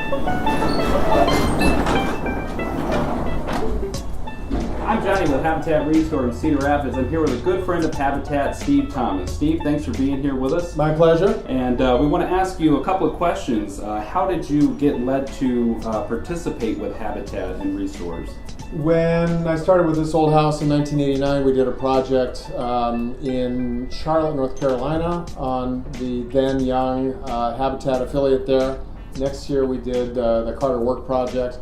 I'm Jonny with Habitat ReStore in Cedar Rapids. I'm here with a good friend of Habitat, Steve Thomas. Steve, thanks for being here with us. My pleasure. And we want to ask you a couple of questions. How did you get led to participate with Habitat and ReStores? When I started with this old house in 1989, we did a project in Charlotte, North Carolina on the then young Habitat affiliate there. Next year we did the Carter Work Project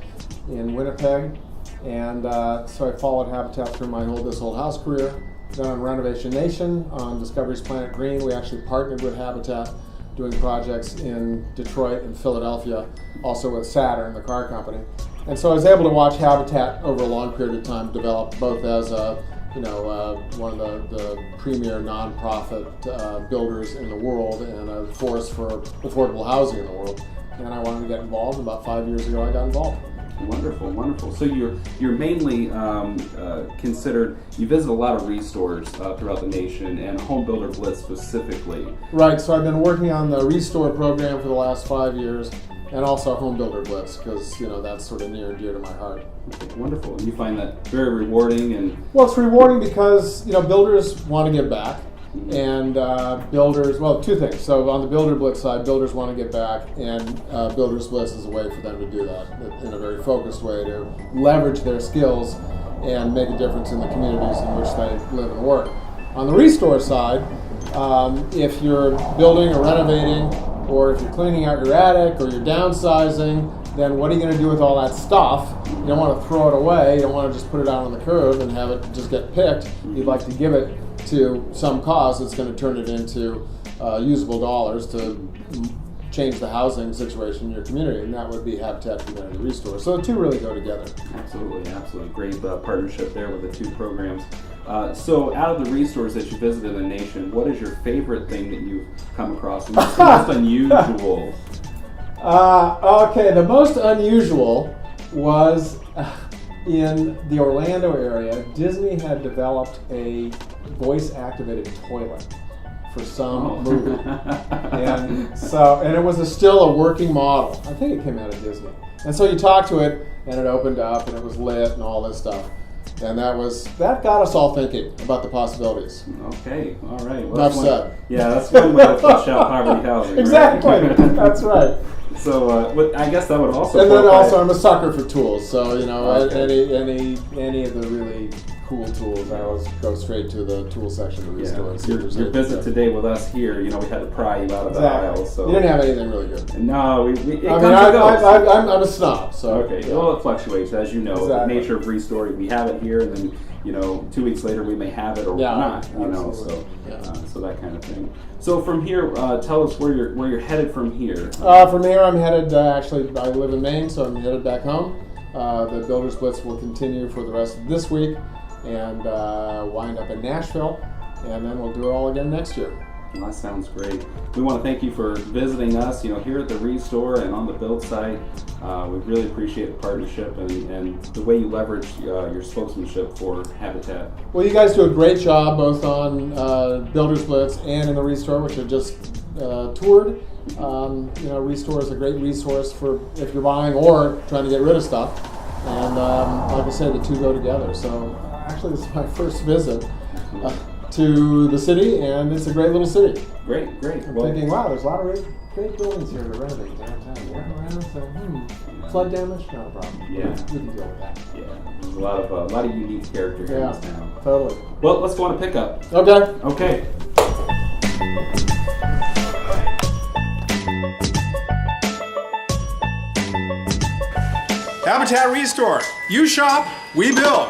in Winnipeg. And so I followed Habitat through my this old house career. Then on Renovation Nation, on Discovery's Planet Green, we actually partnered with Habitat doing projects in Detroit and Philadelphia, also with Cedar, the car company. And so I was able to watch Habitat over a long period of time develop, both as one of the premier nonprofit builders in the world and a force for affordable housing in the world. And I wanted to get involved. About 5 years ago, I got involved. Wonderful, wonderful. So you're mainly considered, you visit a lot of ReStores throughout the nation, and Home Builder Blitz specifically. Right, so I've been working on the ReStore program for the last 5 years, and also Home Builder Blitz, because that's sort of near and dear to my heart. Okay, wonderful. And you find that very rewarding? And well, it's rewarding because builders want to give back. And builders, well, two things. So on the Builder Blitz side, builders want to get back, and Builders Blitz is a way for them to do that in a very focused way to leverage their skills and make a difference in the communities in which they live and work. On the ReStore side, if you're building or renovating, or if you're cleaning out your attic or you're downsizing, then what are you going to do with all that stuff? You don't want to throw it away. You don't want to just put it out on the curb and have it just get picked. You'd like to give it to some cause that's going to turn it into usable dollars to change the housing situation in your community, and that would be Habitat Community ReStore. So the two really go together. Absolutely, absolutely. Great partnership there with the two programs. So out of the ReStores that you visited in the nation, what is your favorite thing that you've come across? And what's the most unusual? Okay, the most unusual was in the Orlando area. Disney had developed a voice-activated toilet for some movie, and it was still a working model. I think it came out of Disney, and so you talk to it, and it opened up, and it was lit, and all this stuff, and that got us all thinking about the possibilities. Okay, all right. Well, Enough said. Yeah, that's one way to flush out poverty housing. Exactly. Right? That's right. So I guess that would also. And then also, I'm a sucker for tools. So Okay. any of the really cool tools, I always go straight to the tool section of the store. And see if there's Your anything visit there. today with us here, we had to pry you out of the aisle. So You didn't have anything really good. No, it comes and I'm goes. a snob. So Okay, well, it fluctuates, as you know. Exactly. The nature of ReStore, we have it here, and then 2 weeks later we may have it or not. So that kind of thing. So from here, tell us where you're headed from here. From here, I'm headed. Actually, I live in Maine, so I'm headed back home. The Builders Blitz will continue for the rest of this week, and wind up in Nashville, and then we'll do it all again next year. Well, that sounds great. We want to thank you for visiting us, here at the ReStore and on the build site. We really appreciate the partnership and the way you leverage your spokesmanship for Habitat. Well, you guys do a great job both on Builders Blitz and in the ReStore, which I just toured. ReStore is a great resource for if you're buying or trying to get rid of stuff. And like I said, the two go together. So actually, this is my first visit to the city, and it's a great little city. Great. I'm thinking, wow, there's a lot of really great buildings here to renovate downtown. Walking around, so flood damage, not a problem. Yeah, we can deal with that. Yeah, there's a lot of unique character here in this town. Totally. Well, let's go on a pickup. Okay. Habitat ReStore. You shop, we build.